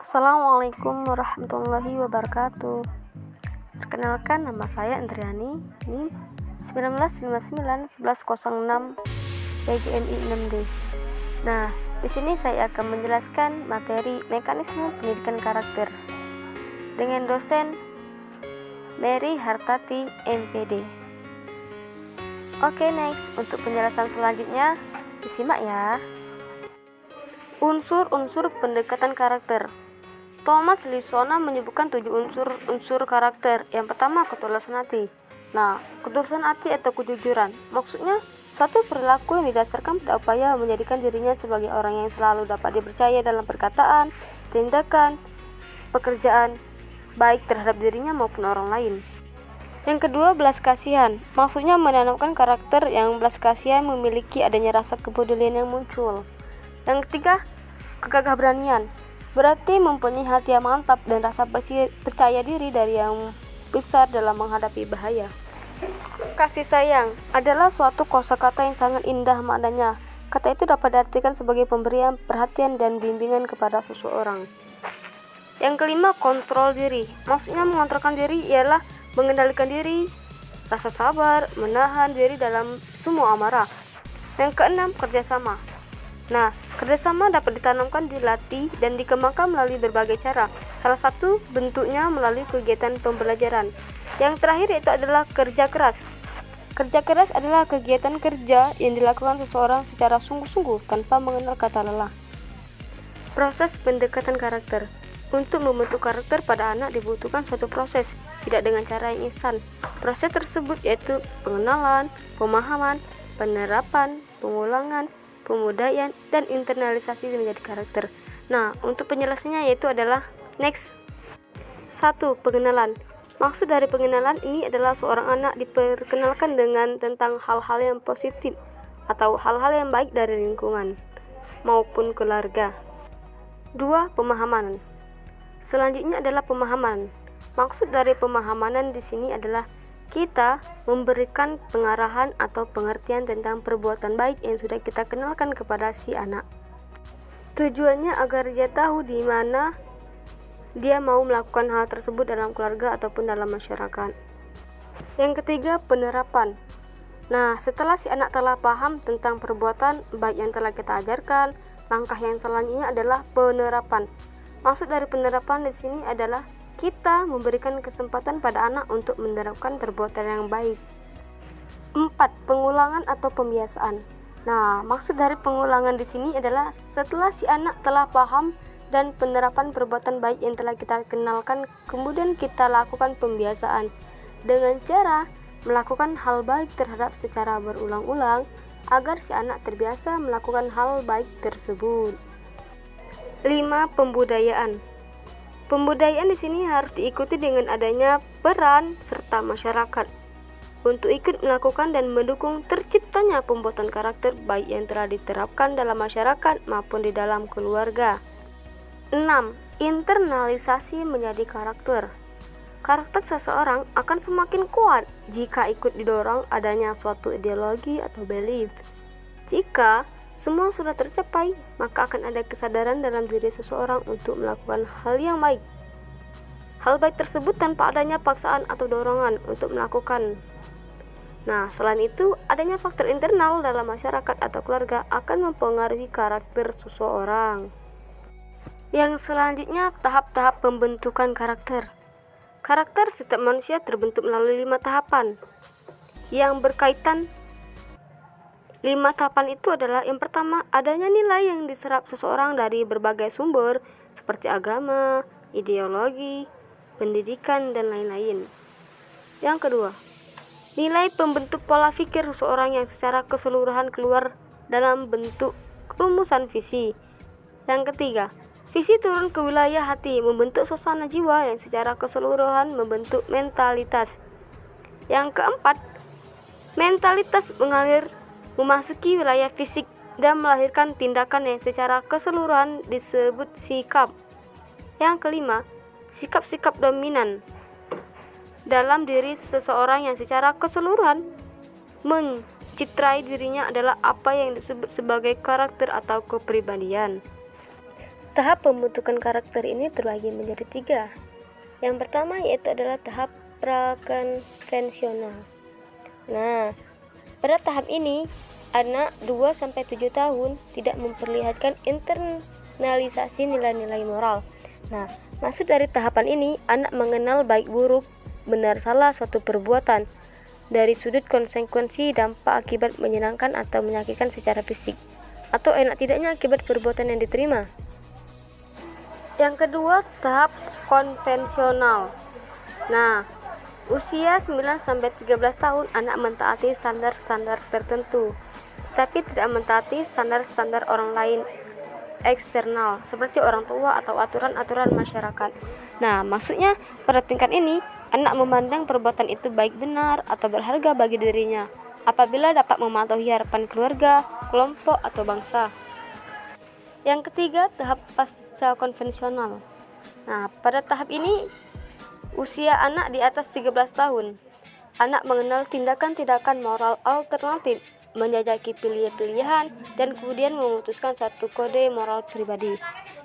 Assalamualaikum warahmatullahi wabarakatuh. Perkenalkan, nama saya Andriani, NIM 19591106 PGMI 6D. Nah, di sini saya akan menjelaskan materi mekanisme pendidikan karakter dengan dosen Mary Hartati, MPD. Oke, next. Untuk penjelasan selanjutnya, disimak ya. Unsur-unsur pendekatan karakter. Thomas Lisona menyebutkan 7 unsur karakter. Yang pertama, ketulusan hati. Nah, ketulusan hati atau kejujuran, maksudnya suatu perilaku yang didasarkan pada upaya menjadikan dirinya sebagai orang yang selalu dapat dipercaya dalam perkataan, tindakan, pekerjaan, baik terhadap dirinya maupun orang lain. Yang kedua, belas kasihan, maksudnya menanamkan karakter yang belas kasihan, memiliki adanya rasa kepedulian yang muncul. Yang ketiga, kegagah-beranian, berarti mempunyai hati yang mantap dan rasa percaya diri dari yang besar dalam menghadapi bahaya. Kasih sayang adalah suatu kosakata yang sangat indah maknanya. Kata itu dapat diartikan sebagai pemberian perhatian dan bimbingan kepada seseorang. Yang kelima, kontrol diri, maksudnya mengontrolkan diri ialah mengendalikan diri, rasa sabar, menahan diri dalam semua amarah. Yang keenam, kerjasama. Nah, kerjasama dapat ditanamkan, dilatih, dan dikembangkan melalui berbagai cara. Salah satu bentuknya melalui kegiatan pembelajaran. Yang terakhir yaitu adalah kerja keras. Kerja keras adalah kegiatan kerja yang dilakukan seseorang secara sungguh-sungguh tanpa mengenal kata lelah. Proses pendekatan karakter. Untuk membentuk karakter pada anak dibutuhkan suatu proses, tidak dengan cara yang instan. Proses tersebut yaitu pengenalan, pemahaman, penerapan, pengulangan, pembudayaan, dan internalisasi menjadi karakter. Nah, untuk penjelasannya yaitu adalah next. 1. Pengenalan. Maksud dari pengenalan ini adalah seorang anak diperkenalkan dengan tentang hal-hal yang positif atau hal-hal yang baik dari lingkungan maupun keluarga. 2. Pemahaman. Selanjutnya adalah pemahaman. Maksud dari pemahaman di sini adalah kita memberikan pengarahan atau pengertian tentang perbuatan baik yang sudah kita kenalkan kepada si anak. Tujuannya agar dia tahu di mana dia mau melakukan hal tersebut dalam keluarga ataupun dalam masyarakat. Yang ketiga, penerapan. Nah, setelah si anak telah paham tentang perbuatan baik yang telah kita ajarkan, langkah yang selanjutnya adalah penerapan. Maksud dari penerapan di sini adalah kita memberikan kesempatan pada anak untuk menerapkan perbuatan yang baik. 4. Pengulangan atau pembiasaan. Nah, maksud dari pengulangan di sini adalah setelah si anak telah paham dan penerapan perbuatan baik yang telah kita kenalkan, kemudian kita lakukan pembiasaan dengan cara melakukan hal baik terhadap secara berulang-ulang agar si anak terbiasa melakukan hal baik tersebut. 5. Pembudayaan. Pembudayaan di sini harus diikuti dengan adanya peran serta masyarakat untuk ikut melakukan dan mendukung terciptanya pembuatan karakter baik yang telah diterapkan dalam masyarakat maupun di dalam keluarga. 6. Internalisasi menjadi karakter. Karakter seseorang akan semakin kuat jika ikut didorong adanya suatu ideologi atau belief. Jika semua sudah tercapai, maka akan ada kesadaran dalam diri seseorang untuk melakukan hal yang baik. Hal baik tersebut tanpa adanya paksaan atau dorongan untuk melakukan. Nah, selain itu, adanya faktor internal dalam masyarakat atau keluarga akan mempengaruhi karakter seseorang. Yang selanjutnya, tahap-tahap pembentukan karakter. Karakter setiap manusia terbentuk melalui 5 tahapan yang berkaitan. 5 tahapan itu adalah yang pertama, adanya nilai yang diserap seseorang dari berbagai sumber seperti agama, ideologi, pendidikan, dan lain-lain. Yang kedua, nilai pembentuk pola pikir seseorang yang secara keseluruhan keluar dalam bentuk rumusan visi. Yang ketiga, visi turun ke wilayah hati, membentuk suasana jiwa yang secara keseluruhan membentuk mentalitas. Yang keempat, mentalitas mengalir memasuki wilayah fisik dan melahirkan tindakan yang secara keseluruhan disebut sikap. Yang kelima, sikap-sikap dominan dalam diri seseorang yang secara keseluruhan mencitrai dirinya adalah apa yang disebut sebagai karakter atau kepribadian. Tahap pembentukan karakter ini terbagi menjadi 3. Yang pertama yaitu adalah tahap prakonvensional. Nah, pada tahap ini anak 2-7 tahun tidak memperlihatkan internalisasi nilai-nilai moral. Nah, maksud dari tahapan ini anak mengenal baik buruk, benar salah suatu perbuatan dari sudut konsekuensi dampak akibat menyenangkan atau menyakitkan secara fisik, atau enak tidaknya akibat perbuatan yang diterima. Yang kedua, tahap konvensional. Nah, usia 9-13 tahun anak mentaati standar-standar tertentu, tetapi tidak mentaati standar-standar orang lain eksternal seperti orang tua atau aturan-aturan masyarakat. Nah, maksudnya pada tingkat ini anak memandang perbuatan itu baik benar atau berharga bagi dirinya apabila dapat mematuhi harapan keluarga, kelompok, atau bangsa. Yang ketiga, tahap pasca konvensional. Nah, pada tahap ini usia anak di atas 13 tahun. Anak mengenal tindakan-tindakan moral alternatif, menjajaki pilihan-pilihan, dan kemudian memutuskan satu kode moral pribadi.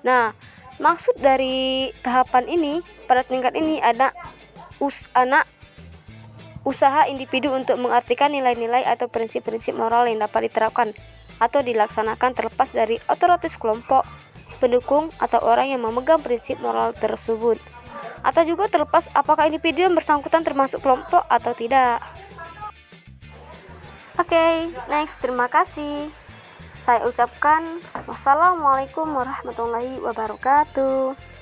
Nah, maksud dari tahapan ini, pada tingkat ini anak usaha individu untuk mengartikan nilai-nilai atau prinsip-prinsip moral yang dapat diterapkan atau dilaksanakan terlepas dari otoritas kelompok, pendukung, atau orang yang memegang prinsip moral tersebut, atau juga terlepas apakah individu yang bersangkutan termasuk kelompok atau tidak. Oke, next, terima kasih. Saya ucapkan wassalamualaikum warahmatullahi wabarakatuh.